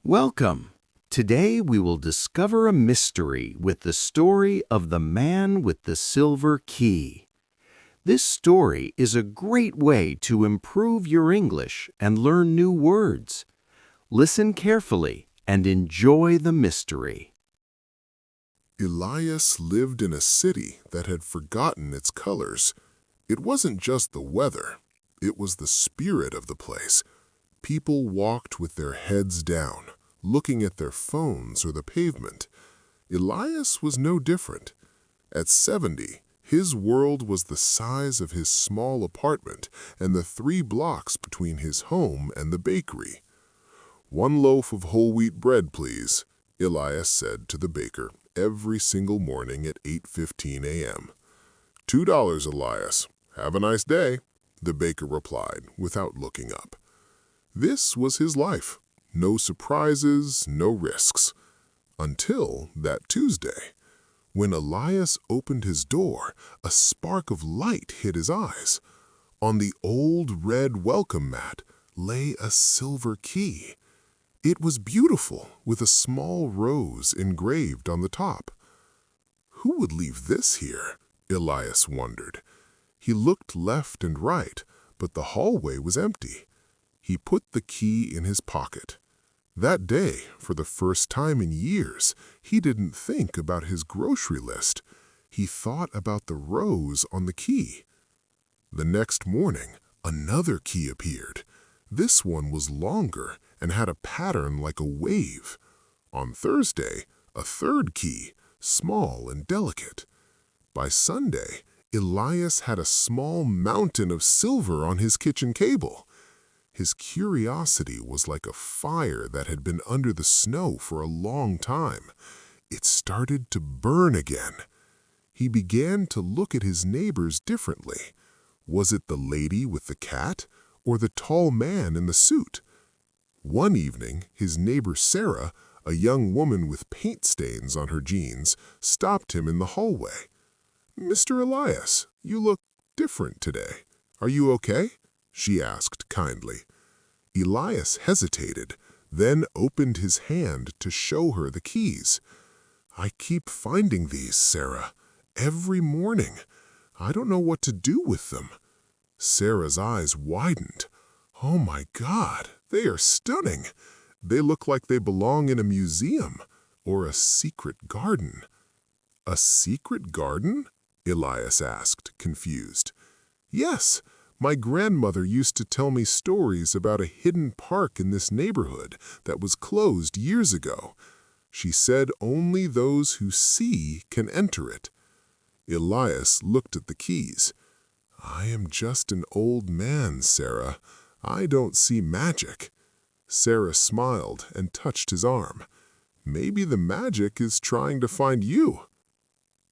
Welcome. Today we will discover a mystery with the story of the man with the silver key. This story is a great way to improve your English and learn new words. Listen carefully and enjoy the mystery. Elias lived in a city that had forgotten its colors. It wasn't just the weather, it was the spirit of the place. People walked with their heads down, looking at their phones or the pavement. Elias was no different. At 70, his world was the size of his small apartment and the 3 blocks between his home and the bakery. "1 loaf of whole wheat bread, please," Elias said to the baker every single morning at 8:15 a.m. $2, Elias. Have a nice day," the baker replied without looking up. This was his life. No surprises, no risks. Until that Tuesday. When Elias opened his door, a spark of light hit his eyes. On the old red welcome mat lay a silver key. It was beautiful, with a small rose engraved on the top. Who would leave this here? Elias wondered. He looked left and right, but the hallway was empty. He put the key in his pocket. That day, for the first time in years, he didn't think about his grocery list. He thought about the rose on the key. The next morning, another key appeared. This one was longer and had a pattern like a wave. On Thursday, a third key, small and delicate. By Sunday, Elias had a small mountain of silver on his kitchen table. His curiosity was like a fire that had been under the snow for a long time. It started to burn again. He began to look at his neighbors differently. Was it the lady with the cat or the tall man in the suit? One evening, his neighbor Sarah, a young woman with paint stains on her jeans, stopped him in the hallway. "Mr. Elias, you look different today. Are you okay?" she asked kindly. Elias hesitated, then opened his hand to show her the keys. "I keep finding these, Sarah, every morning. I don't know what to do with them." Sarah's eyes widened. "Oh my God, they are stunning. They look like they belong in a museum or a secret garden." "A secret garden?" Elias asked, confused. "Yes. My grandmother used to tell me stories about a hidden park in this neighborhood that was closed years ago. She said only those who see can enter it." Elias looked at the keys. "I am just an old man, Sarah. I don't see magic." Sarah smiled and touched his arm. "Maybe the magic is trying to find you."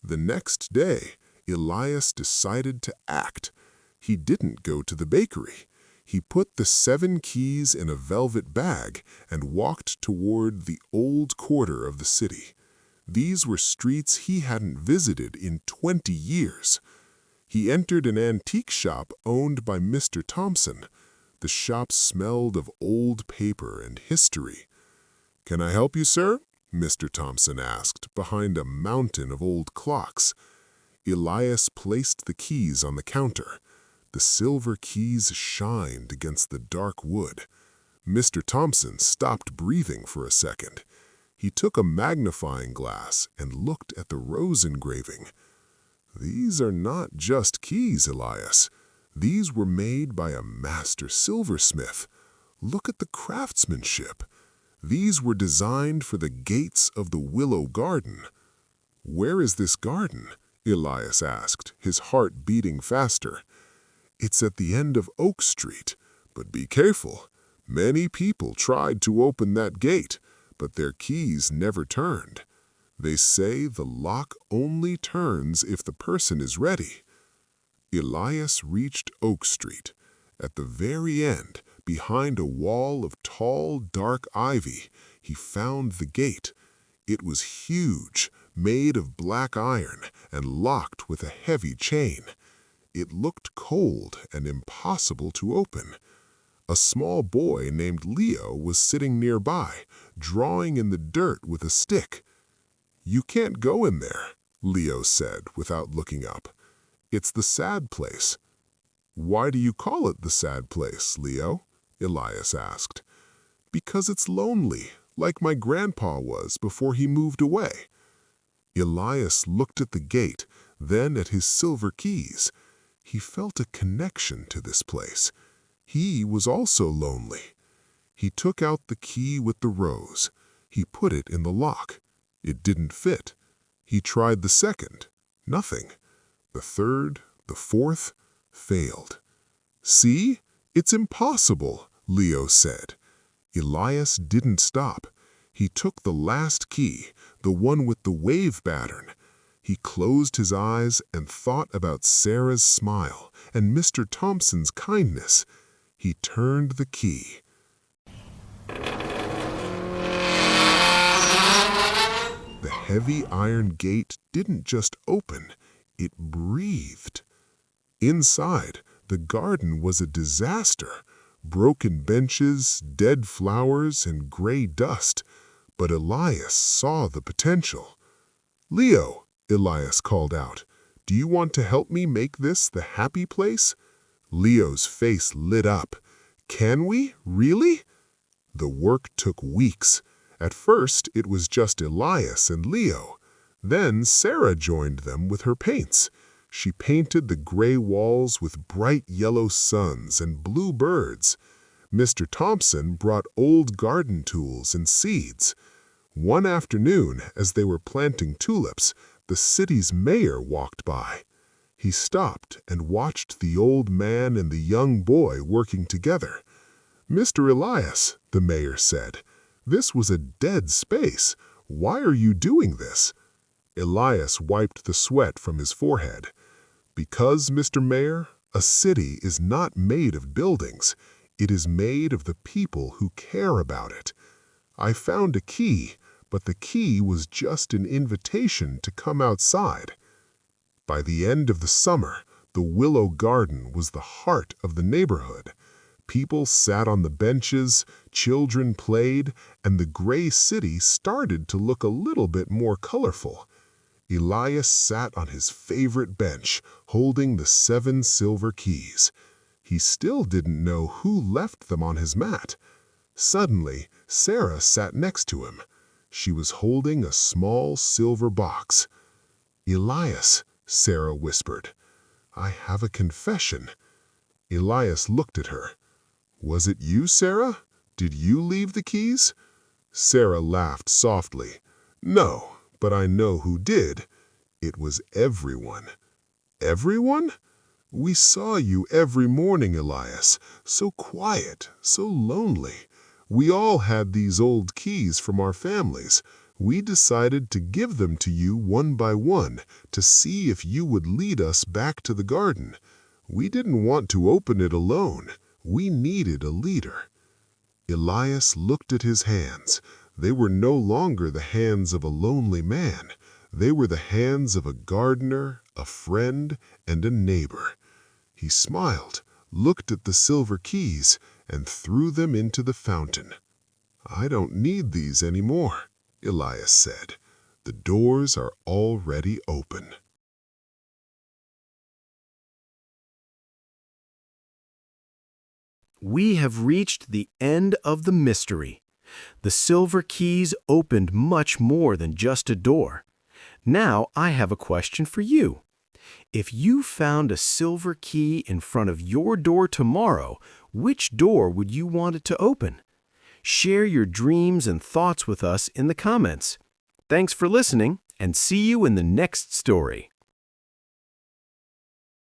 The next day, Elias decided to act. He didn't go to the bakery. He put the 7 keys in a velvet bag and walked toward the old quarter of the city. These were streets he hadn't visited in 20 years. He entered an antique shop owned by Mr. Thompson. The shop smelled of old paper and history. "Can I help you, sir?" Mr. Thompson asked, behind a mountain of old clocks. Elias placed the keys on the counter. The silver keys shined against the dark wood. Mr. Thompson stopped breathing for a second. He took a magnifying glass and looked at the rose engraving. "These are not just keys, Elias. These were made by a master silversmith. Look at the craftsmanship. These were designed for the gates of the Willow Garden." "Where is this garden?" Elias asked, his heart beating faster. "It's at the end of Oak Street, but be careful. Many people tried to open that gate, but their keys never turned. They say the lock only turns if the person is ready." Elias reached Oak Street. At the very end, behind a wall of tall, dark ivy, he found the gate. It was huge, made of black iron, and locked with a heavy chain. It looked cold and impossible to open. A small boy named Leo was sitting nearby, drawing in the dirt with a stick. "You can't go in there," Leo said without looking up. "It's the sad place." "Why do you call it the sad place, Leo?" Elias asked. "Because it's lonely, like my grandpa was before he moved away." Elias looked at the gate, then at his silver keys. He felt a connection to this place. He was also lonely. He took out the key with the rose. He put it in the lock. It didn't fit. He tried the second. Nothing. The third, the fourth, failed. "See? It's impossible," Leo said. Elias didn't stop. He took the last key, the one with the wave pattern. He closed his eyes and thought about Sarah's smile and Mr. Thompson's kindness. He turned the key. The heavy iron gate didn't just open, it breathed. Inside, the garden was a disaster. Broken benches, dead flowers, and gray dust. But Elias saw the potential. "Leo," Elias called out, "do you want to help me make this the happy place?" Leo's face lit up. "Can we? Really?" The work took weeks. At first, it was just Elias and Leo. Then Sarah joined them with her paints. She painted the gray walls with bright yellow suns and blue birds. Mr. Thompson brought old garden tools and seeds. One afternoon, as they were planting tulips, the city's mayor walked by. He stopped and watched the old man and the young boy working together. "Mr. Elias," the mayor said, "this was a dead space. Why are you doing this?" Elias wiped the sweat from his forehead. "Because, Mr. Mayor, a city is not made of buildings. It is made of the people who care about it. I found a key, but the key was just an invitation to come outside." By the end of the summer, the Willow Garden was the heart of the neighborhood. People sat on the benches, children played, and the gray city started to look a little bit more colorful. Elias sat on his favorite bench, holding the 7 silver keys. He still didn't know who left them on his mat. Suddenly, Sarah sat next to him. She was holding a small silver box. "Elias," Sarah whispered, "I have a confession." Elias looked at her. "Was it you, Sarah? Did you leave the keys?" Sarah laughed softly. "No. But I know who did. It was everyone." "Everyone?" "We saw you every morning, Elias. So quiet, so lonely. We all had these old keys from our families. We decided to give them to you one by one to see if you would lead us back to the garden. We didn't want to open it alone. We needed a leader." Elias looked at his hands. They were no longer the hands of a lonely man. They were the hands of a gardener, a friend, and a neighbor. He smiled, looked at the silver keys, and threw them into the fountain. "I don't need these anymore," Elias said. "The doors are already open." We have reached the end of the mystery. The silver keys opened much more than just a door. Now I have a question for you. If you found a silver key in front of your door tomorrow, which door would you want it to open? Share your dreams and thoughts with us in the comments. Thanks for listening, and see you in the next story.